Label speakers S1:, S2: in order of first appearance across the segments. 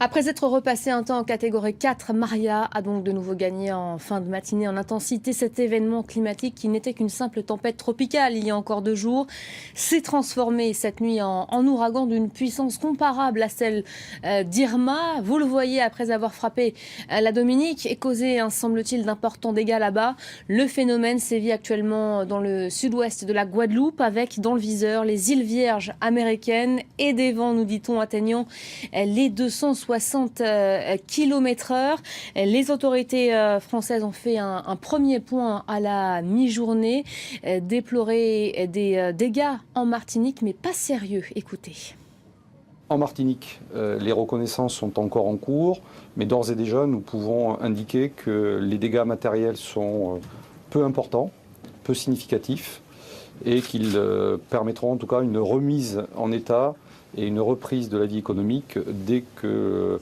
S1: Après être repassé un temps en catégorie 4, Maria a donc de nouveau gagné en fin de matinée en intensité. Cet événement climatique qui n'était qu'une simple tempête tropicale il y a encore 2 jours s'est transformé cette nuit en ouragan d'une puissance comparable à celle d'Irma. Vous le voyez, après avoir frappé la Dominique et causé, semble-t-il, d'importants dégâts là-bas. Le phénomène sévit actuellement dans le sud-ouest de la Guadeloupe avec dans le viseur les îles Vierges américaines et des vents, nous dit-on, atteignant les 260 km/h. Les autorités françaises ont fait un premier point à la mi-journée, déploré des dégâts en Martinique, mais pas sérieux. Écoutez.
S2: En Martinique, les reconnaissances sont encore en cours, mais d'ores et déjà, nous pouvons indiquer que les dégâts matériels sont peu importants, peu significatifs, et qu'ils permettront en tout cas une remise en état et une reprise de la vie économique dès que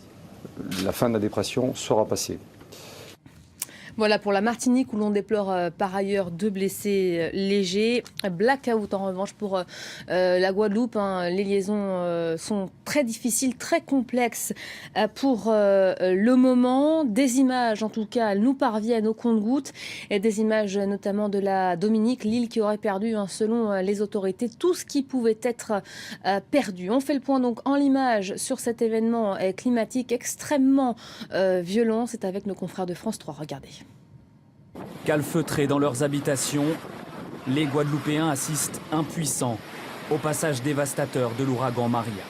S2: la fin de la dépression sera passée.
S1: Voilà pour la Martinique où l'on déplore par ailleurs 2 blessés légers. Blackout en revanche pour la Guadeloupe. Les liaisons sont très difficiles, très complexes pour le moment. Des images en tout cas nous parviennent au compte-gouttes. Et des images notamment de la Dominique, l'île qui aurait perdu selon les autorités tout ce qui pouvait être perdu. On fait le point donc en l'image sur cet événement climatique extrêmement violent. C'est avec nos confrères de France 3. Regardez.
S3: Calfeutrés dans leurs habitations, les Guadeloupéens assistent impuissants au passage dévastateur de l'ouragan Maria.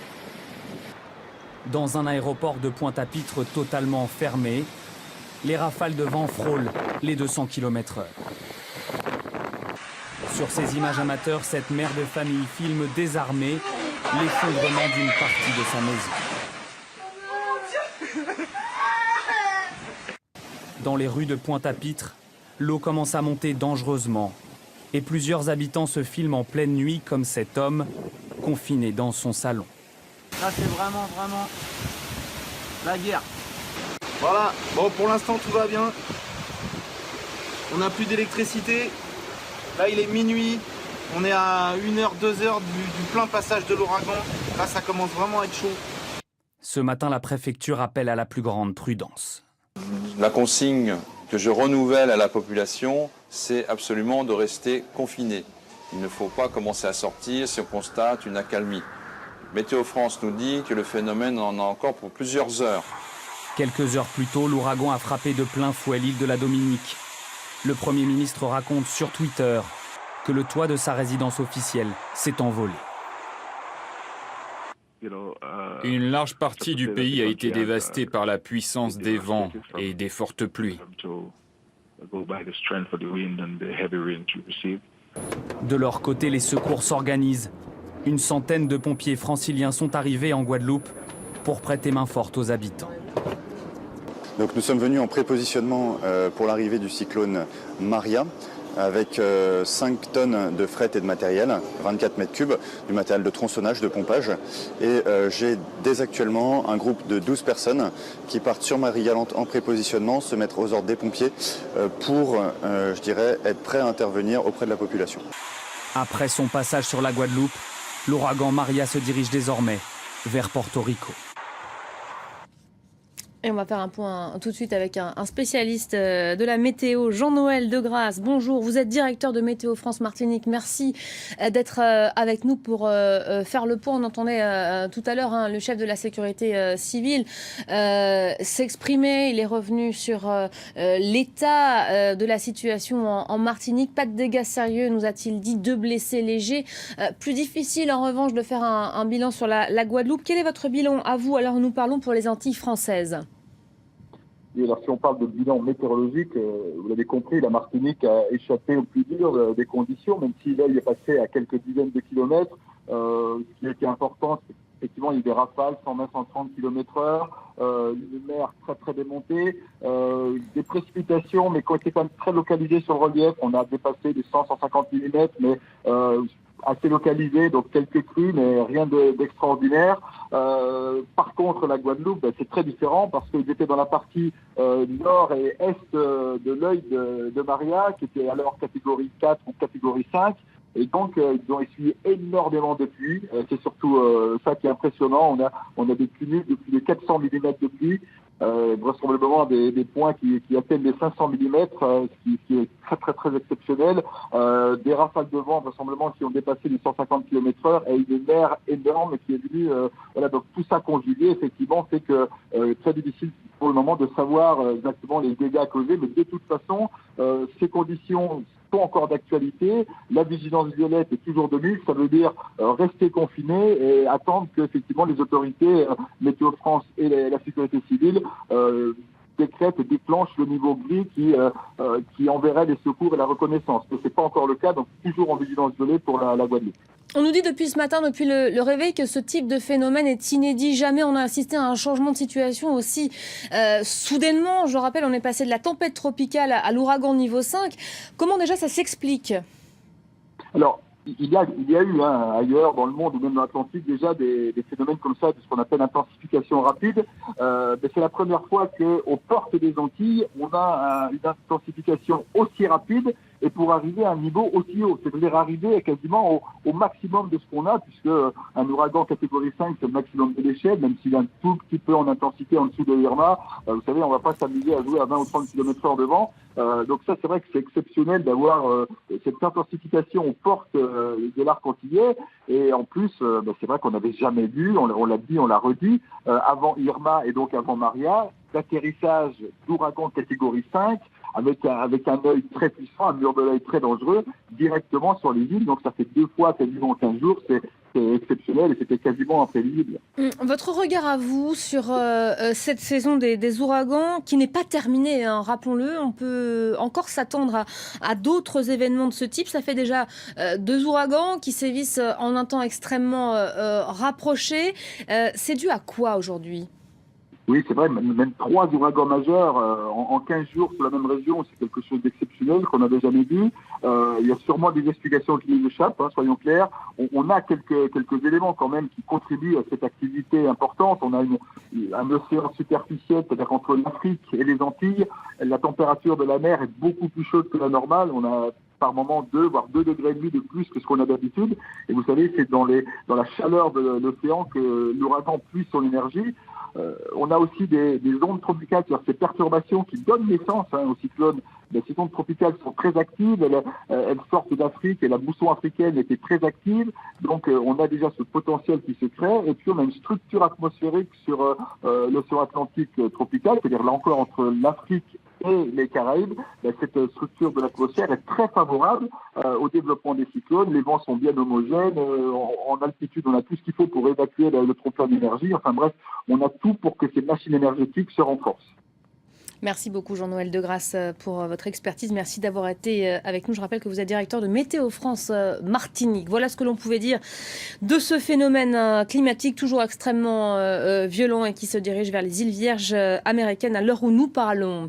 S3: Dans un aéroport de Pointe-à-Pitre totalement fermé, les rafales de vent frôlent les 200 km/h. Sur ces images amateurs, cette mère de famille filme désarmée l'effondrement d'une partie de sa maison. Dans les rues de Pointe-à-Pitre, l'eau commence à monter dangereusement et plusieurs habitants se filment en pleine nuit comme cet homme confiné dans son salon.
S4: Là c'est vraiment la guerre. Voilà, bon pour l'instant tout va bien. On n'a plus d'électricité. Là il est minuit. On est à 1h, 2h du plein passage de l'ouragan. Là ça commence vraiment à être chaud.
S3: Ce matin, la préfecture appelle à la plus grande prudence.
S5: La consigne que je renouvelle à la population, c'est absolument de rester confiné. Il ne faut pas commencer à sortir si on constate une accalmie. Météo France nous dit que le phénomène en a encore pour plusieurs heures.
S3: Quelques heures plus tôt, l'ouragan a frappé de plein fouet l'île de la Dominique. Le Premier ministre raconte sur Twitter que le toit de sa résidence officielle s'est envolé.
S6: Une large partie du pays a été dévastée par la puissance des vents et des fortes pluies.
S3: De leur côté, les secours s'organisent. Une centaine de pompiers franciliens sont arrivés en Guadeloupe pour prêter main forte aux habitants.
S7: Donc nous sommes venus en prépositionnement pour l'arrivée du cyclone Maria, avec 5 tonnes de fret et de matériel, 24 mètres cubes, du matériel de tronçonnage, de pompage. Et j'ai dès actuellement un groupe de 12 personnes qui partent sur Marie-Galante en prépositionnement, se mettre aux ordres des pompiers pour, je dirais, être prêts à intervenir auprès de la population.
S3: Après son passage sur la Guadeloupe, l'ouragan Maria se dirige désormais vers Porto Rico.
S1: Et on va faire un point tout de suite avec un spécialiste de la météo, Jean-Noël Degrasse. Bonjour, vous êtes directeur de Météo France Martinique. Merci d'être avec nous pour faire le point. On entendait tout à l'heure le chef de la sécurité civile s'exprimer. Il est revenu sur l'état de la situation en Martinique. Pas de dégâts sérieux, nous a-t-il dit, 2 blessés légers. Plus difficile en revanche de faire un bilan sur la Guadeloupe. Quel est votre bilan à vous? Alors nous parlons pour les Antilles françaises.
S8: Et alors, si on parle de bilan météorologique, vous l'avez compris, la Martinique a échappé au plus dur des conditions, même si là, il est passé à quelques dizaines de kilomètres. Ce qui était important, c'est qu'effectivement, il y a eu des rafales, 120-130 km/h, une mer très très démontée, des précipitations, mais qui ont été quand même très localisées sur le relief. On a dépassé les 100-150 mm, mais assez localisé, donc quelques crues, mais rien d'extraordinaire. Par contre, la Guadeloupe, c'est très différent parce qu'ils étaient dans la partie nord et est de l'œil de Maria, qui était alors catégorie 4 ou catégorie 5. Et donc, ils ont essuyé énormément de pluie. C'est surtout ça qui est impressionnant. On a des cumuls de plus de 400 mm de pluie. Vraisemblablement des points qui atteignent les 500 mm, ce qui est très très très exceptionnel. Des rafales de vent vraisemblablement qui ont dépassé les 150 km/h et une mer énorme qui est venue. Voilà, donc tout ça conjugué effectivement fait que très difficile pour le moment de savoir exactement les dégâts causés. Mais de toute façon, ces conditions sont encore d'actualité. La vigilance violette est toujours de mise. Ça veut dire rester confiné et attendre que effectivement les autorités, Météo France et la sécurité civile décrètent et déclenchent le niveau gris qui enverrait les secours et la reconnaissance. Mais c'est pas encore le cas, donc toujours en vigilance violette pour la Guadeloupe.
S1: On nous dit depuis ce matin, depuis le réveil, que ce type de phénomène est inédit. Jamais on a assisté à un changement de situation aussi soudainement. Je rappelle, on est passé de la tempête tropicale à l'ouragan niveau 5. Comment déjà ça s'explique ?
S8: Alors, il y a eu ailleurs dans le monde ou même dans l'Atlantique déjà des phénomènes comme ça, de ce qu'on appelle intensification rapide. Mais c'est la première fois qu'aux portes des Antilles, on a une intensification aussi rapide et pour arriver à un niveau aussi haut. C'est-à-dire arriver quasiment au maximum de ce qu'on a, puisque un ouragan catégorie 5, c'est le maximum de l'échelle, même s'il est un tout petit peu en intensité en dessous de Irma. Vous savez, on va pas s'amuser à jouer à 20 ou 30 km/h devant. Donc ça, c'est vrai que c'est exceptionnel d'avoir cette intensification aux portes de l'arc antillais. Et en plus, c'est vrai qu'on n'avait jamais vu, on l'a dit, on l'a redit, avant Irma et donc avant Maria, d'atterrissage d'ouragan catégorie 5, avec un œil très puissant, un mur de l'œil très dangereux, directement sur les îles. Donc ça fait 2 fois quasiment en 15 jours. C'est exceptionnel et c'était quasiment imprévisible.
S1: Votre regard à vous sur cette saison des ouragans qui n'est pas terminée, hein, rappelons-le. On peut encore s'attendre à d'autres événements de ce type. Ça fait déjà 2 ouragans qui sévissent en un temps extrêmement rapproché. C'est dû à quoi aujourd'hui ?
S8: Oui, c'est vrai, même 3 ouragans majeurs en 15 jours sur la même région, c'est quelque chose d'exceptionnel qu'on n'avait jamais vu. Il y a sûrement des explications qui nous échappent, soyons clairs. On a quelques éléments quand même qui contribuent à cette activité importante. On a un océan superficiel, c'est-à-dire qu'entre l'Afrique et les Antilles, la température de la mer est beaucoup plus chaude que la normale. On a par moment 2, voire 2,5 degrés de plus que ce qu'on a d'habitude. Et vous savez, c'est dans la chaleur de l'océan que l'ouragan puise son énergie. On a aussi des ondes tropicales, c'est-à-dire ces perturbations qui donnent naissance aux cyclones. Les cyclones tropicales sont très actives, elles sortent d'Afrique et la mousson africaine était très active. Donc on a déjà ce potentiel qui se crée. Et puis on a une structure atmosphérique sur l'océan Atlantique tropical, c'est-à-dire là encore entre l'Afrique et les Caraïbes. Cette structure de l'atmosphère est très favorable au développement des cyclones. Les vents sont bien homogènes. En altitude, on a tout ce qu'il faut pour évacuer le trop-plein d'énergie. Enfin bref, on a tout pour que ces machines énergétiques se renforcent.
S1: Merci beaucoup Jean-Noël Degrasse pour votre expertise. Merci d'avoir été avec nous. Je rappelle que vous êtes directeur de Météo France Martinique. Voilà ce que l'on pouvait dire de ce phénomène climatique toujours extrêmement violent et qui se dirige vers les îles Vierges américaines à l'heure où nous parlons.